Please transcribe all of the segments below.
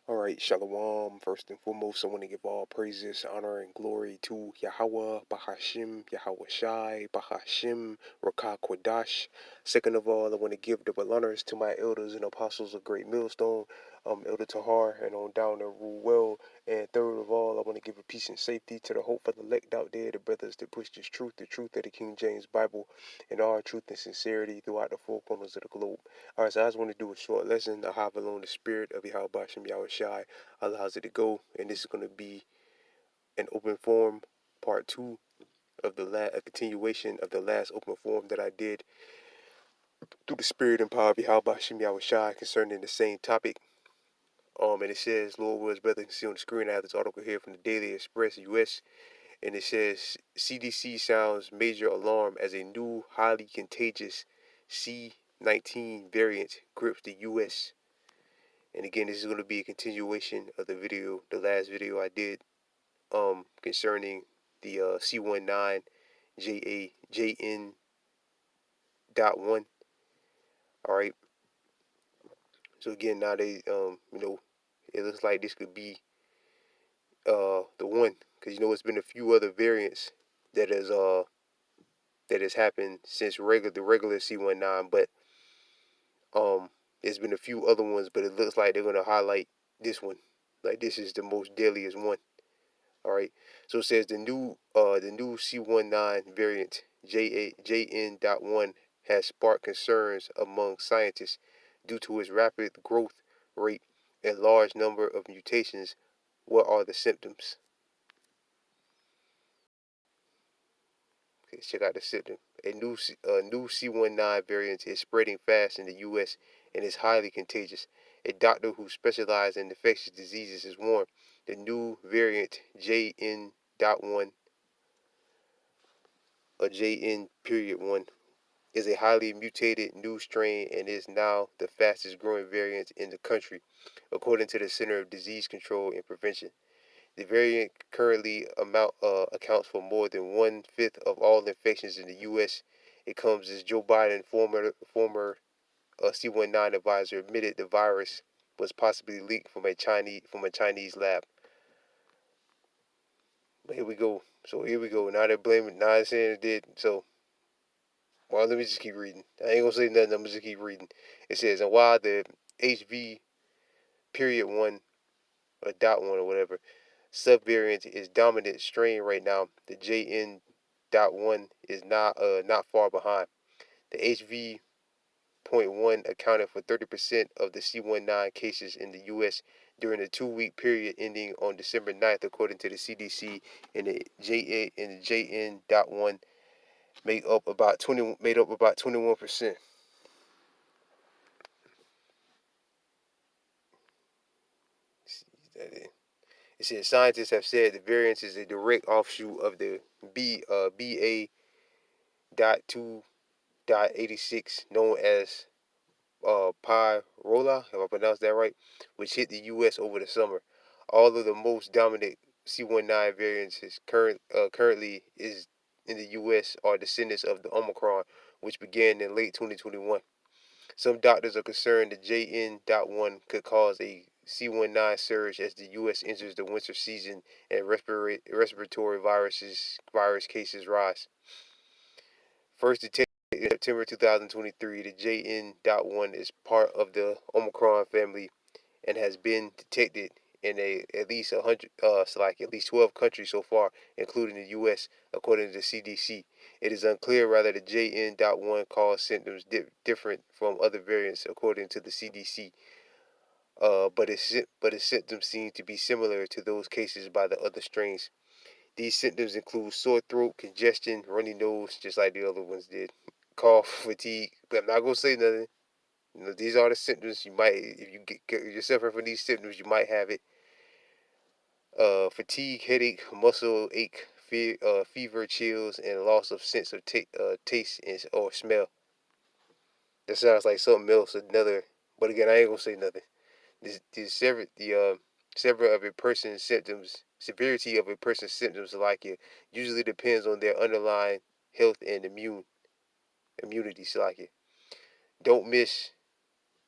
All right, Shalom. First and foremost, I want to give all praises, honor, and glory to Yahweh, Bahashim, Yahweh Shai, Bahashim, Rakah Kodash. Second of all, I want to give double honors to my elders and apostles of Great Millstone, Elder Tahar, and on down to rule well. And third of all, I want to give a peace and safety to the hope for the elect out there, the brothers that push this truth, the truth of the King James Bible, and our truth and sincerity throughout the four corners of the globe. All right, so I just want to do a short lesson. I have alone the spirit of Yahweh Bashem Yahweh Shai allows it to go, and this is going to be an open forum part two of a continuation of the last open forum that I did through the spirit and power of Yahweh Bashem Yahweh Shai concerning the same topic. And it says, Lord Willis, brother, you can see on the screen. I have this article here from the Daily Express US, and it says CDC sounds major alarm as a new highly contagious C19 variant grips the US. And again, this is going to be a continuation of the last video I did concerning the C19 JN.1. All right. So again, now it looks like this could be the one, because it's been a few other variants that has happened since the regular C19, but there's been a few other ones, but it looks like they're gonna highlight this one, like this is the most deadliest one. All right, so it says the new C19 variant JN.1 has sparked concerns among scientists due to its rapid growth rate and large number of mutations. What are the symptoms? Okay, check out the symptom. A new C19 variant is spreading fast in the U.S. and is highly contagious. A doctor who specializes in infectious diseases has warned the new variant JN.1 or JN.1 is a highly mutated new strain and is now the fastest growing variant in the country, according to the Center of Disease Control and Prevention. The variant currently accounts for more than 1/5 of all infections in the U.S. It comes as Joe Biden, former C19 advisor, admitted the virus was possibly leaked from a Chinese lab. But here we go. So here we go. Now they're blaming. Now they're saying it did. So, well, let me just keep reading. I ain't gonna say nothing. I'm gonna just keep reading. It says, and while the HV period one or dot one or whatever subvariant is dominant strain right now, the JN.1 is not far behind. The HV.1 accounted for 30% of the C19 cases in the U.S. during the 2-week period ending on December 9th, according to the CDC, and the JN.1 made up about 21%. It says scientists have said the variant is a direct offshoot of the BA.2.86, known as Pyrola, if I pronounced that right, which hit the U.S. over the summer. All of the most dominant C19 variants currently is in the U.S. are descendants of the Omicron, which began in late 2021. Some doctors are concerned the JN.1 could cause a C19 surge as the U.S. enters the winter season and respiratory virus cases rise. First detected in September 2023, the JN.1 is part of the Omicron family and has been detected in at least 12 countries so far, including the U.S., according to the CDC. It is unclear whether the JN.1 caused symptoms different from other variants, according to the CDC. But its symptoms seem to be similar to those cases by the other strains. These symptoms include sore throat, congestion, runny nose, just like the other ones did, cough, fatigue. But I'm not gonna say nothing. These are the symptoms you might, if you're suffering from these symptoms, you might have it. Fatigue, headache, muscle ache, fever, chills, and loss of sense of taste or smell. That sounds like something else, another. But again, I ain't gonna say nothing. Several of a person's symptoms, severity of a person's symptoms, like it, usually depends on their underlying health and immunity. So like it, don't miss.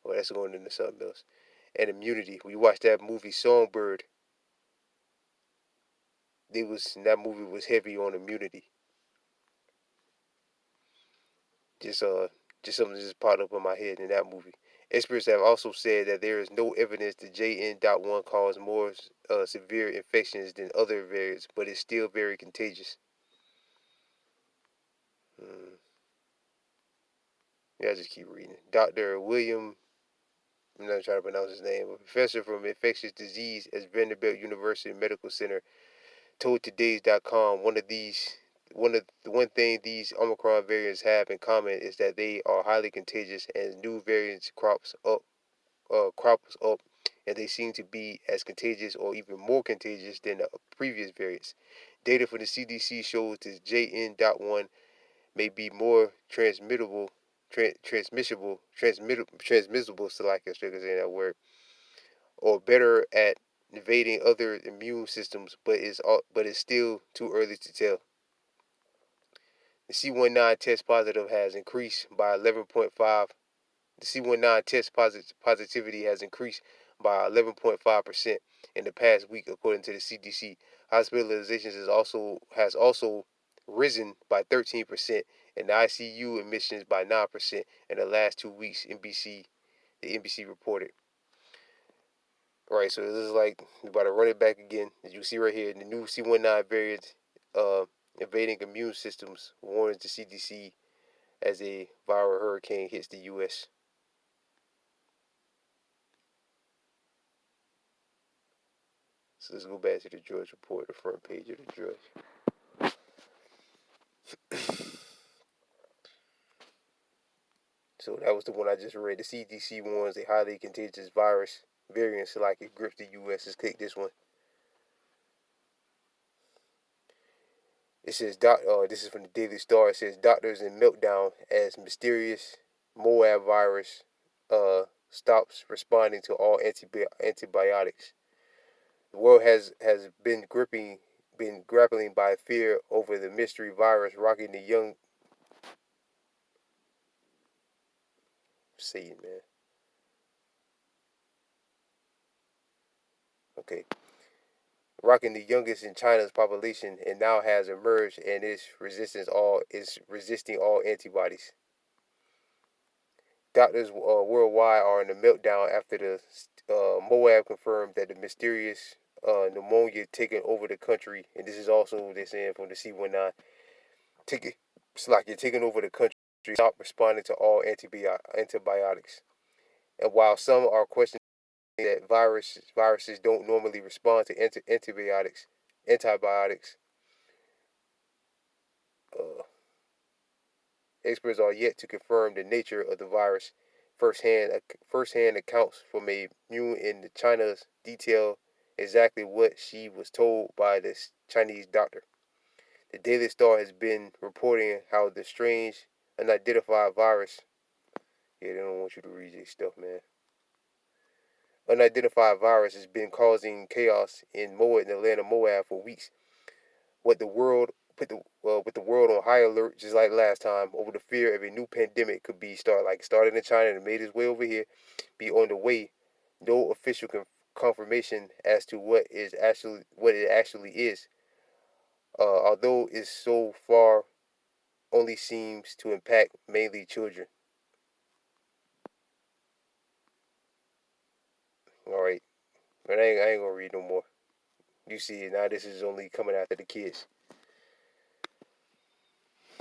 Well, that's going into something else. and immunity. We watched that movie Songbird. That movie was heavy on immunity. Just just something just popped up in my head in that movie. Experts have also said that there is no evidence that JN.1 caused more severe infections than other variants, but it's still very contagious. Yeah, I just keep reading. Dr. William, I'm not trying to pronounce his name, a professor from infectious disease at Vanderbilt University Medical Center, told today's.com one thing these Omicron variants have in common is that they are highly contagious and new variants crops up, and they seem to be as contagious or even more contagious than the previous variants. Data from the CDC shows that JN.1 may be more transmissible, so like I was saying that word, or better at invading other immune systems, but it's still too early to tell. The C19 test positive has increased by 11.5. The C19 test positivity has increased by 11.5% in the past week, according to the CDC. Hospitalizations has also risen by 13%, and the ICU admissions by 9% in the last 2 weeks. The NBC reported. All right, so this is like we're about to run it back again. As you see right here, the new C19 variant uh, invading immune systems, warns the CDC as a viral hurricane hits the U.S. So let's go back to the Drudge Report, the front page of the Drudge. So that was the one I just read. The CDC warns a highly contagious virus variant so like it grips the U.S. Let's click this one. It says, this is from the Daily Star. It says, doctors in meltdown as mysterious Moab virus stops responding to all antibiotics. The world has been grappling by fear over the mystery virus rocking the young. See, man. Okay. Rocking the youngest in China's population and now has emerged and is resisting all antibodies. Doctors worldwide are in a meltdown after the Moab confirmed that the mysterious pneumonia taking over the country, and this is also they're saying from the C19, it's like you're taking over the country. Stop responding to all antibiotics, and while some are questioning that viruses don't normally respond to antibiotics, uh, experts are yet to confirm the nature of the virus. Firsthand accounts from a Mu in China's detail exactly what she was told by this Chinese doctor. The Daily Star has been reporting how the strange, unidentified virus. Yeah, they don't want you to read this stuff, man. Unidentified virus has been causing chaos in the land of Moab for weeks. What the world with the world on high alert, just like last time, over the fear of a new pandemic could be started in China and made its way over here, be on the way. No official confirmation as to what it actually is, although it so far only seems to impact mainly children. All right, but I ain't gonna read no more. You see it now. This is only coming after the kids.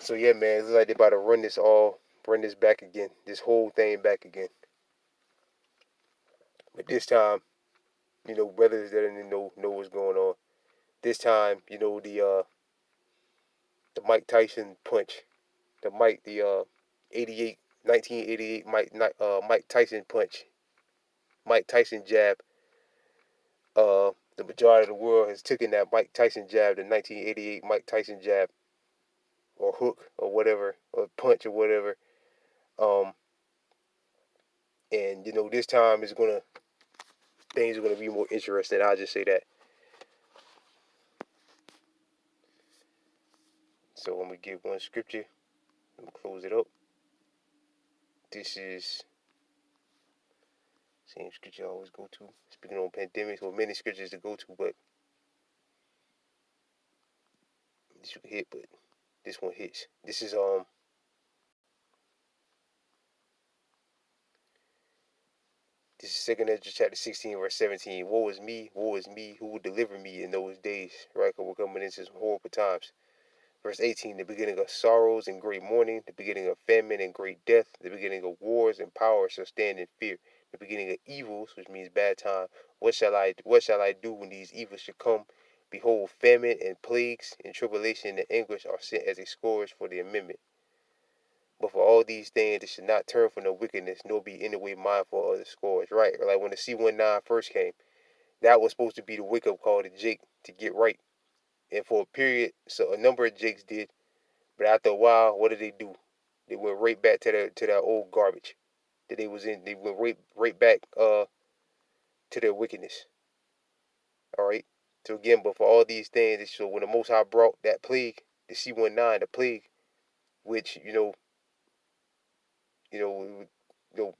So yeah, man, it's like they about to run this back again, this whole thing back again. But this time, brothers that didn't know what's going on. This time, the Mike Tyson punch, the 88 1988 Mike Tyson punch, Mike Tyson jab. The majority of the world has taken that Mike Tyson jab, the 1988 Mike Tyson jab, or hook or whatever, or punch or whatever. Um, and this time things are gonna be more interesting. I'll just say that. So I'm gonna give one scripture. I'm gonna close it up. This is Same scripture I always go to. Speaking on pandemics, well, many scriptures to go to, but this one hit, but this one hits. This is 2nd Ezra chapter 16, verse 17. Woe is me, who will deliver me in those days? Right? Because we're coming into some horrible times. Verse 18, the beginning of sorrows and great mourning, the beginning of famine and great death, the beginning of wars and power shall stand in fear, the beginning of evils, which means bad time. What shall I do when these evils shall come? Behold, famine and plagues and tribulation and anguish are sent as a scourge for the amendment. But for all these things, they should not turn from the wickedness, nor be any way mindful of the scourge. Right? Like when the C-19 first came, that was supposed to be the wake-up call to Jake to get right. And for a period, so a number of Jakes did. But after a while, what did they do? They went right back to that old garbage that they was in. They went right back to their wickedness. All right. So again, but for all these things, so when the Most High brought that plague, the C-19, the plague, which you know, you know,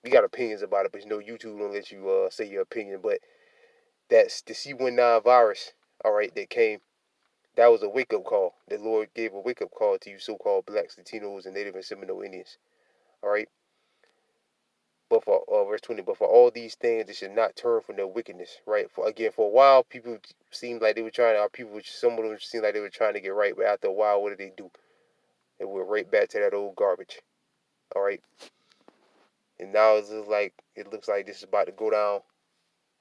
we got opinions about it, but YouTube don't let you say your opinion. But that's the C-19 virus. All right, that came. That was a wake up call. The Lord gave a wake up call to you, so-called blacks, Latinos, and Native and Seminole Indians. All right. But for verse 20, but for all these things, they should not turn from their wickedness, right? For a while, people seemed like they were trying. Some of them seemed like they were trying to get right, but after a while, what did they do? They went right back to that old garbage, all right. And now it looks like this is about to go down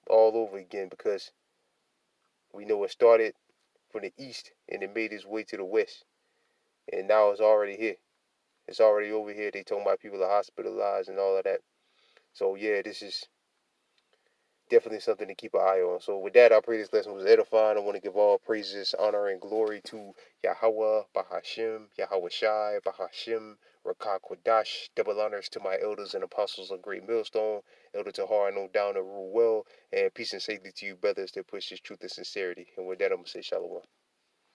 all over again because we know it started from the east and it made its way to the west, and now it's already here. It's already over here. They talking about people are hospitalized and all of that. So yeah, this is definitely something to keep an eye on. So with that, I pray this lesson was edifying. I want to give all praises, honor, and glory to Yahweh, Bahashim, Yahweh Shai, Bahashim, Rakah Kwadash. Double honors to my elders and apostles of Great Millstone, Elder Tahar, no down and rule well, and peace and safety to you brothers that push this truth and sincerity. And with that, I'm going to say shalom.